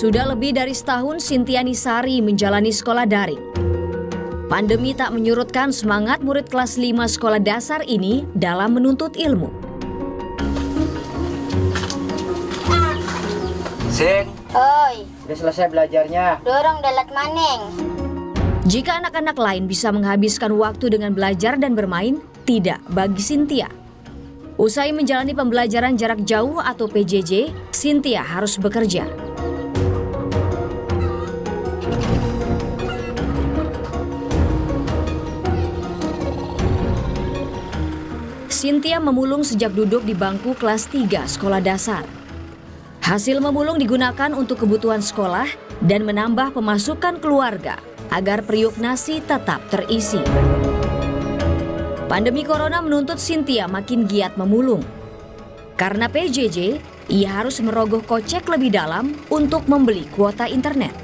Sudah lebih dari setahun Cynthia Nisari menjalani sekolah daring. Pandemi tak menyurutkan semangat murid kelas 5 sekolah dasar ini dalam menuntut ilmu. Sing, Oi, udah selesai belajarnya. dorong dalat maning. Jika anak-anak lain bisa menghabiskan waktu dengan belajar dan bermain, tidak bagi Cynthia. Usai menjalani pembelajaran jarak jauh atau PJJ, Cynthia harus bekerja. Cynthia memulung sejak duduk di bangku kelas 3 sekolah dasar. Hasil memulung digunakan untuk kebutuhan sekolah dan menambah pemasukan keluarga agar periuk nasi tetap terisi. Pandemi corona menuntut Cynthia makin giat memulung. Karena PJJ, ia harus merogoh kocek lebih dalam untuk membeli kuota internet.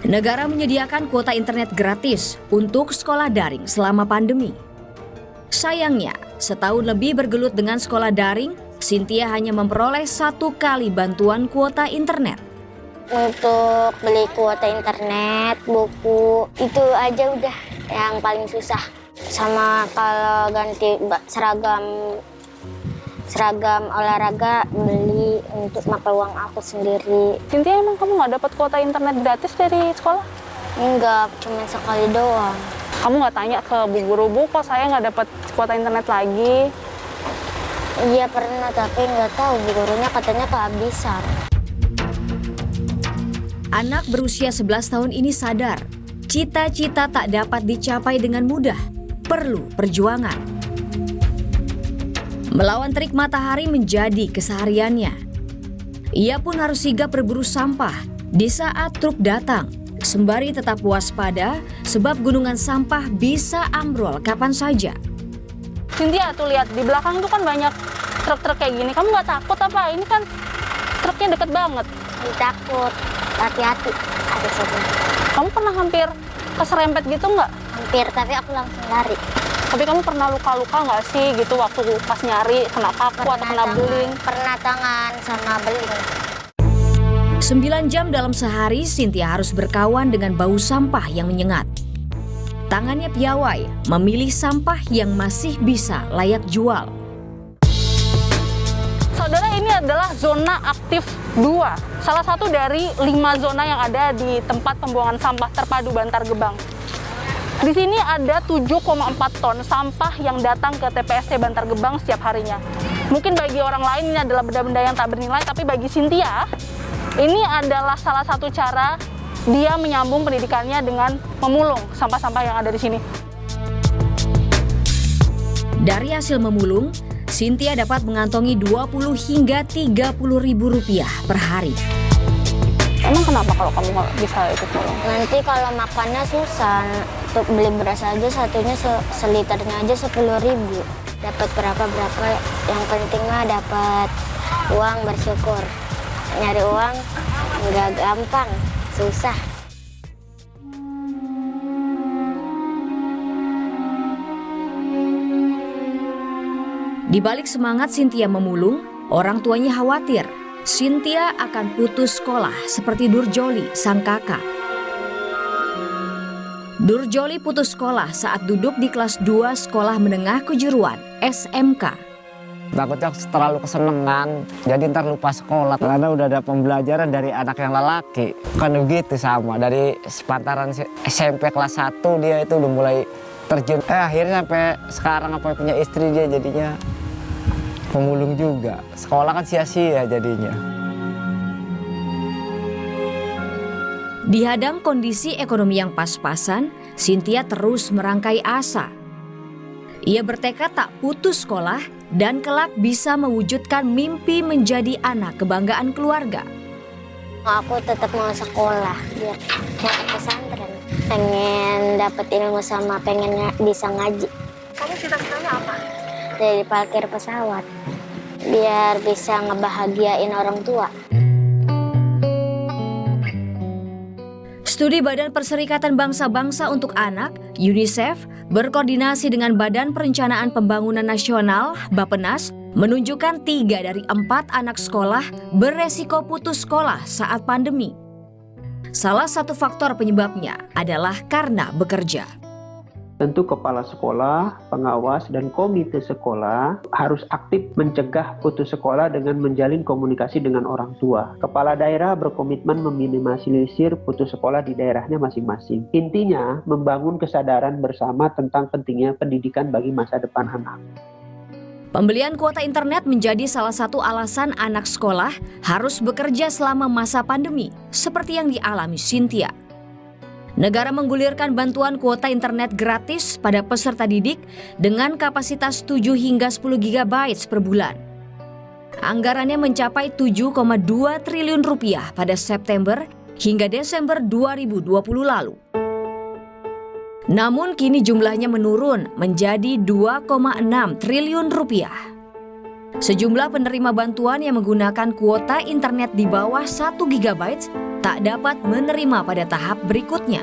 Negara menyediakan kuota internet gratis untuk sekolah daring selama pandemi. Sayangnya, setahun lebih bergelut dengan sekolah daring, Cynthia hanya memperoleh 1 kali bantuan kuota internet. Untuk beli kuota internet, buku, itu aja udah yang paling susah. Sama kalau ganti seragam olahraga, beli untuk makan uang aku sendiri. Cynthia, emang kamu nggak dapat kuota internet gratis dari sekolah? Enggak, cuma sekali doang. Kamu nggak tanya ke bu guru, Bu, kok saya nggak dapat kuota internet lagi? Iya pernah, tapi nggak tahu bu gurunya katanya kehabisan. Anak berusia 11 tahun ini sadar, cita-cita tak dapat dicapai dengan mudah, perlu perjuangan. Melawan terik matahari menjadi kesehariannya. Ia pun harus sigap berburu sampah di saat truk datang, sembari tetap waspada sebab gunungan sampah bisa ambrol kapan saja. Cynthia, tuh lihat di belakang tuh kan banyak truk-truk kayak gini. Kamu nggak takut apa? Ini kan truknya deket banget. Takut, hati-hati. Ada sebelah. Kamu pernah hampir keserempet gitu nggak? Hampir, tapi aku langsung lari. Tapi kamu pernah luka-luka nggak sih gitu waktu pas nyari, kena paku atau kena beling? Pernah tangan sama beling. 9 jam dalam sehari, Cynthia harus berkawan dengan bau sampah yang menyengat. Tangannya piawai, memilih sampah yang masih bisa layak jual. Saudara, ini adalah zona aktif 2, salah satu dari 5 zona yang ada di tempat pembuangan sampah terpadu Bantar Gebang. Di sini ada 7,4 ton sampah yang datang ke TPSC Bantar Gebang setiap harinya. Mungkin bagi orang lain ini adalah benda-benda yang tak bernilai, tapi bagi Cynthia, ini adalah salah satu cara dia menyambung pendidikannya dengan memulung sampah-sampah yang ada di sini. Dari hasil memulung, Cynthia dapat mengantongi 20 hingga 30 ribu rupiah per hari. Emang kenapa kalau kamu nggak bisa ikut mulung? Nanti kalau makannya susah. Untuk beli beras aja satunya seliternya aja 10.000. Dapat berapa-berapa. Yang penting mah dapat uang, bersyukur. Nyari uang nggak gampang, susah. Di balik semangat Cynthia memulung, orang tuanya khawatir Cynthia akan putus sekolah seperti Durjoli, sang kakak. Durjoli putus sekolah saat duduk di kelas 2 Sekolah Menengah Kejuruan, SMK. Takutnya terlalu kesenangan, jadi ntar lupa sekolah. Karena udah ada pembelajaran dari anak yang lelaki. Kan begitu sama, dari sepantaran SMP kelas 1 dia itu udah mulai terjun. Akhirnya sampai sekarang apa punya istri dia jadinya pemulung juga. Sekolah kan sia-sia jadinya. Dihadang kondisi ekonomi yang pas-pasan, Cynthia terus merangkai asa. Ia bertekad tak putus sekolah dan kelak bisa mewujudkan mimpi menjadi anak kebanggaan keluarga. Aku tetap mau sekolah, biar mau ke pesantren. Pengen dapat ilmu sama pengen bisa ngaji. Kamu cita-citanya apa? Jadi parkir pesawat, biar bisa ngebahagiain orang tua. Studi Badan Perserikatan Bangsa-Bangsa untuk Anak, UNICEF, berkoordinasi dengan Badan Perencanaan Pembangunan Nasional, Bappenas, menunjukkan 3 dari 4 anak sekolah beresiko putus sekolah saat pandemi. Salah satu faktor penyebabnya adalah karena bekerja. Tentu kepala sekolah, pengawas, dan komite sekolah harus aktif mencegah putus sekolah dengan menjalin komunikasi dengan orang tua. Kepala daerah berkomitmen meminimalisir putus sekolah di daerahnya masing-masing. Intinya, membangun kesadaran bersama tentang pentingnya pendidikan bagi masa depan anak. Pembelian kuota internet menjadi salah satu alasan anak sekolah harus bekerja selama masa pandemi, seperti yang dialami Cynthia. Negara menggulirkan bantuan kuota internet gratis pada peserta didik dengan kapasitas 7 hingga 10 GB per bulan. Anggarannya mencapai 7,2 triliun rupiah pada September hingga Desember 2020 lalu. Namun kini jumlahnya menurun menjadi 2,6 triliun rupiah. Sejumlah penerima bantuan yang menggunakan kuota internet di bawah 1 GB tak dapat menerima pada tahap berikutnya.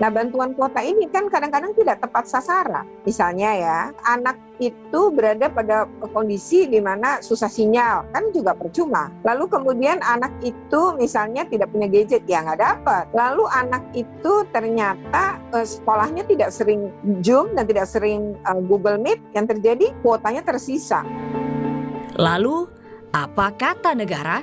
Nah, bantuan kuota ini kan kadang-kadang tidak tepat sasaran. Misalnya ya, anak itu berada pada kondisi di mana susah sinyal, kan juga percuma. Lalu kemudian anak itu misalnya tidak punya gadget, ya nggak dapat. Lalu anak itu ternyata sekolahnya tidak sering Zoom dan tidak sering Google Meet, yang terjadi kuotanya tersisa. Lalu, apa kata negara?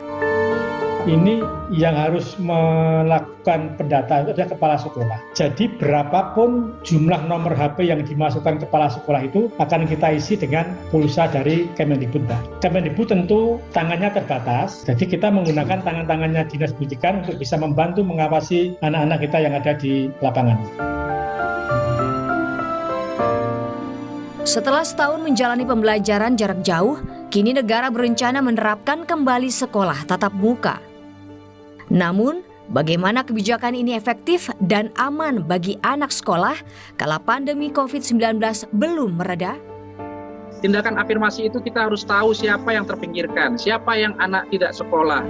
Ini yang harus melakukan pendataan itu adalah kepala sekolah. Jadi berapapun jumlah nomor HP yang dimasukkan kepala sekolah itu akan kita isi dengan pulsa dari Kemendikbud. Kemendikbud tentu tangannya terbatas, jadi kita menggunakan tangan-tangannya Dinas Pendidikan untuk bisa membantu mengawasi anak-anak kita yang ada di lapangan. Setelah setahun menjalani pembelajaran jarak jauh, kini negara berencana menerapkan kembali sekolah tatap muka. Namun, bagaimana kebijakan ini efektif dan aman bagi anak sekolah kala pandemi COVID-19 belum mereda? Tindakan afirmasi itu kita harus tahu siapa yang terpinggirkan, siapa yang anak tidak sekolah.